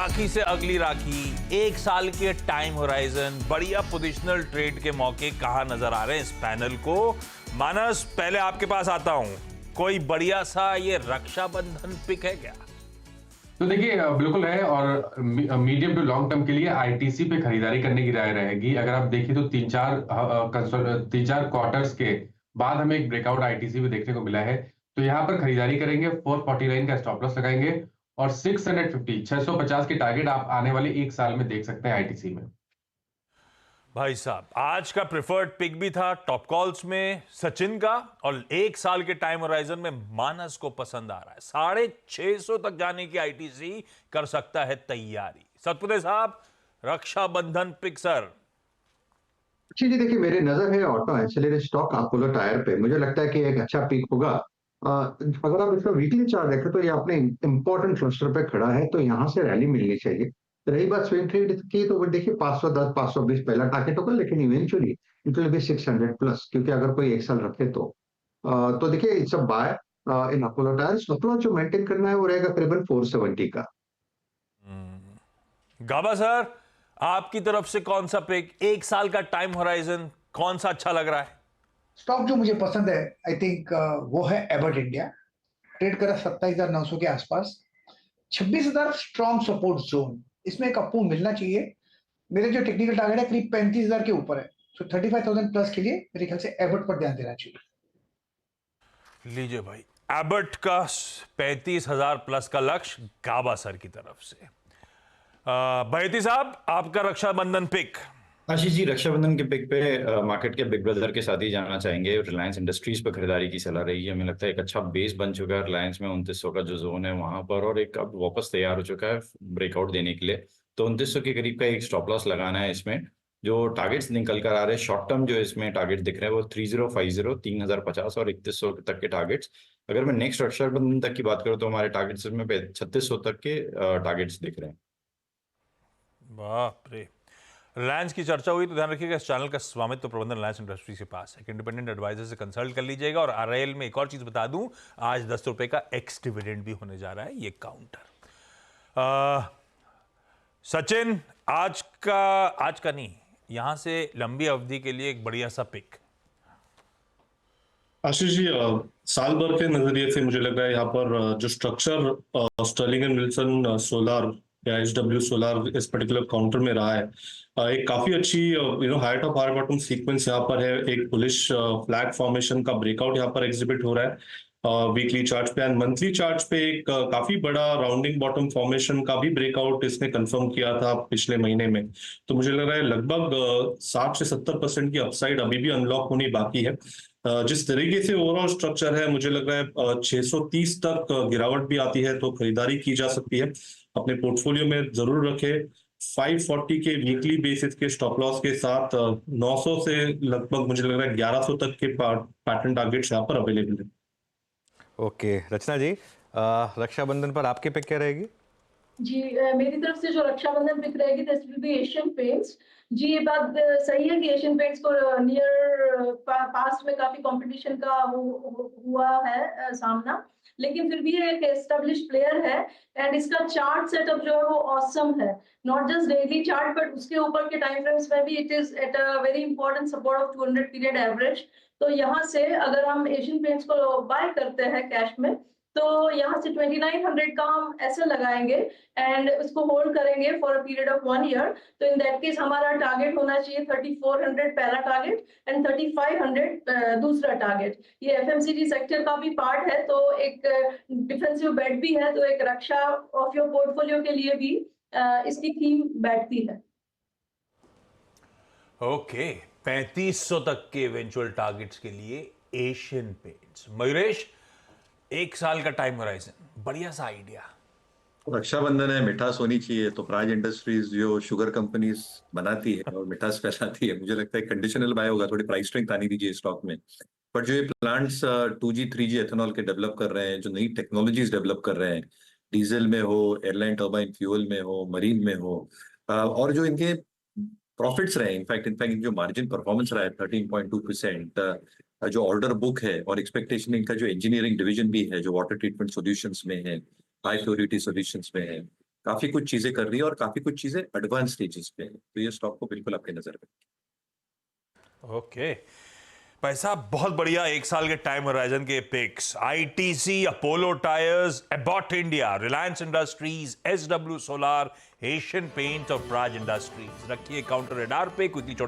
राखी से अगली राखी, एक साल के टाइम होराइजन, बढ़िया पोजिशनल ट्रेड के मौके कहां नजर आ रहे हैं इस पैनल को। मानस, पहले आपके पास आता हूं, कोई बढ़िया सा ये रक्षाबंधन पिक है क्या? तो देखिए बिल्कुल है। और मीडियम टू लॉन्ग टर्म के लिए आईटीसी पे खरीदारी करने की राय रहेगी। अगर आप देखिए तो तीन चार क्वार्टर्स के बाद हमें एक ब्रेकआउट आईटीसी पे देखने को मिला है। तो यहाँ पर खरीदारी करेंगे, 449 का स्टॉप लॉस लगाएंगे और 650 के टारगेट आप आने वाले एक साल में देख सकते हैं आईटीसी में। भाई साहब, आज का प्रेफर्ड पिक भी था टॉप कॉल्स में सचिन का, और एक साल के टाइम होराइजन में मानस को पसंद आ रहा है। 650 तक जाने की आईटीसी कर सकता है तैयारी। सतपुते साहब, रक्षाबंधन पिक सर। जी जी, देखिए मेरी नजर है auto accelerated stock Apollo tyre पे। मुझे लगता है कि एक अच्छा पीक होगा। अगर आप इसका वीकली चार्ट देखें तो ये अपने इंपॉर्टेंट क्लस्टर पे खड़ा है, तो यहाँ से रैली मिलनी चाहिए। रही बात स्विंग ट्रेड की, तो वो देखिए 510 520 पहला टारगेट होगा, लेकिन eventually it will be 600 plus, क्योंकि अगर कोई एक साल रखे तो देखिए it's a buy in Apollo tyre. Stop loss जो मेंटेन करना है वो रहेगा करीबन 470 का। गाबा सर, आपकी तरफ से कौन सा पिक, एक साल का टाइम होराइजन, कौन सा अच्छा लग रहा है? स्टॉक जो मुझे पसंद है, आई थिंक वो है एबट इंडिया। ट्रेड करा 27,900 के आसपास, 26,000 स्ट्रॉन्ग सपोर्ट जोन, इसमें एक अप मूव मिलना चाहिए। मेरे जो टेक्निकल टारगेट है करीब 35,000 के ऊपर है, सो 35,000 प्लस के लिए मेरे ख्याल से एबट पर ध्यान देना चाहिए। लीजिए भाई, एबट का 35,000 प्लस का लक्ष्य गाबा सर की तरफ से। बहेती साहब, आपका रक्षाबंधन पिक। आशीष जी, रक्षाबंधन के पिक पे मार्केट के बिग ब्रदर के साथ ही जाना चाहेंगे। रिलायंस इंडस्ट्रीज पर खरीदारी की सलाह रही है। हमें लगता है एक अच्छा बेस बन चुका है रिलायंस में 2900 का जो जोन है वहां पर, और एक अब वापस तैयार हो चुका है ब्रेकआउट देने के लिए। तो 2900 के करीब का एक स्टॉप लॉस लगाना है इसमें। जो टारगेट्स निकल कर आ रहे हैं शॉर्ट टर्म, जो इसमें टारगेट दिख रहे हैं वो 3050, 3050 और 3100 तक के टारगेट्स। अगर मैं नेक्स्ट रक्षाबंधन तक की बात करूँ तो हमारे टारगेट्स में 3600 तक के टारगेट्स दिख रहे हैं। बाप रे, रिलायंस की चर्चा हुई तो ध्यान रखिएगा, इस चैनल का स्वामित्व प्रबंधन रिलायंस इंडस्ट्रीज के पास है। इंडिपेंडेंट एडवाइजर से कंसल्ट कर लीजिएगा। और आरआईएल में एक और चीज बता दूं, आज 10 रुपए का एक्स डिविडेंड भी होने जा रहा है, ये काउंटर। सचिन, आज का नहीं, यहां से लंबी अवधि के लिए एक बढ़िया सा पिक। आशीष जी, साल भर के नजरिए से मुझे लग रहा है यहाँ पर जो structure Sterling and Wilson Solar या एचडब्ल्यू सोलार इस पर्टिकुलर काउंटर में रहा है, एक काफी अच्छी high top high bottom sequence यहाँ पर है। एक बुलिश फ्लैग फॉर्मेशन का ब्रेकआउट यहाँ पर एग्जिबिट हो रहा है वीकली चार्ट पे। एंड मंथली चार्ट पे एक काफी बड़ा राउंडिंग बॉटम फॉर्मेशन का भी ब्रेकआउट इसने कंफर्म किया था पिछले महीने में। तो मुझे लग रहा है लगभग 60 से 70% की अपसाइड अभी भी अनलॉक होनी बाकी है। जिस तरीके से ओवरऑल स्ट्रक्चर है, मुझे लग रहा है 630 तक गिरावट भी आती है तो खरीदारी की जा सकती है। अपने पोर्टफोलियो में जरूर रखे। 540 के वीकली बेसिस के स्टॉप लॉस के साथ 900 से लगभग मुझे लग रहा है 1100 तक के पैटर्न टारगेट्स यहाँ पर अवेलेबल है। ओके, रचना जी, रक्षाबंधन पर आपके पिक क्या रहेगी? जी, मेरी तरफ से जो रक्षाबंधन पिक रहेगी this will be Asian Paints. जी, ये बात सही है कि एशियन पेंट्स को नियर पास्ट में काफी कंपटीशन का हुआ है सामना, लेकिन फिर भी ये एक एस्टेब्लिश प्लेयर है। एंड इसका चार्ट सेटअप जो है वो ऑसम है, not just daily chart but उसके ऊपर के टाइम फ्रेम्स में भी it is at a very important support of 200 period average. तो यहाँ से अगर हम एशियन पेंट्स को बाय करते हैं कैश में, तो यहाँ से 2900 का हम ऐसे लगाएंगे एंड उसको होल्ड करेंगे for a period of 1 year. तो इन दैट केस हमारा टारगेट होना चाहिए 3400 पहला टारगेट एंड 3500 दूसरा टारगेट। ये एफएमसीजी सेक्टर का भी पार्ट है, तो एक डिफेंसिव बेट भी है, तो एक रक्षा ऑफ योर पोर्टफोलियो के लिए भी इसकी थीम बैठती है। ओके, 3500 तक के इवेंचुअल टारगेट्स के लिए एशियन पेंट्स। मयूरेश, एक साल का टाइम होराइजन, बढ़िया सा आइडिया। रक्षाबंधन है, मिठास होनी चाहिए, तो प्राज इंडस्ट्रीज जो शुगर कंपनीज बनाती है और मिठास फैलाती है, मुझे लगता है कंडीशनल बाय होगा। थोड़ी प्राइस स्ट्रेंथ आनी दीजिए स्टॉक में। पर जो ये प्लांट्स 2G 3G एथेनॉल के डेवलप कर रहे हैं, जो नई टेक्नोलॉजीज डेवलप कर रहे हैं, डीजल में हो, एयरलाइन टर्बाइन फ्यूल में हो, मरीन में हो, और जो इनके प्रॉफिट्स रहे, इनफैक्ट जो मार्जिन परफॉर्मेंस रहा है 13.2%, जो ऑर्डर बुक है और एक्सपेक्टेशन इनका जो इंजीनियरिंग डिवीजन भी है, जो वाटर ट्रीटमेंट सॉल्यूशंस में है, हाई प्योरिटी सॉल्यूशंस में है, काफी कुछ चीजें कर रही है और काफी कुछ चीजें एडवांस स्टेजेस पे है, तो ये स्टॉक को बिल्कुल आपके नजर में। ओके भाई साहब, बहुत बढ़िया 1 साल के टाइम होराइजन के picks. ITC, Apollo Tyres, Abbott India, Reliance Industries, SW Solar, Asian Paints और प्राज इंडस्ट्रीज। रखिए काउंटर रडार पे। क्विकली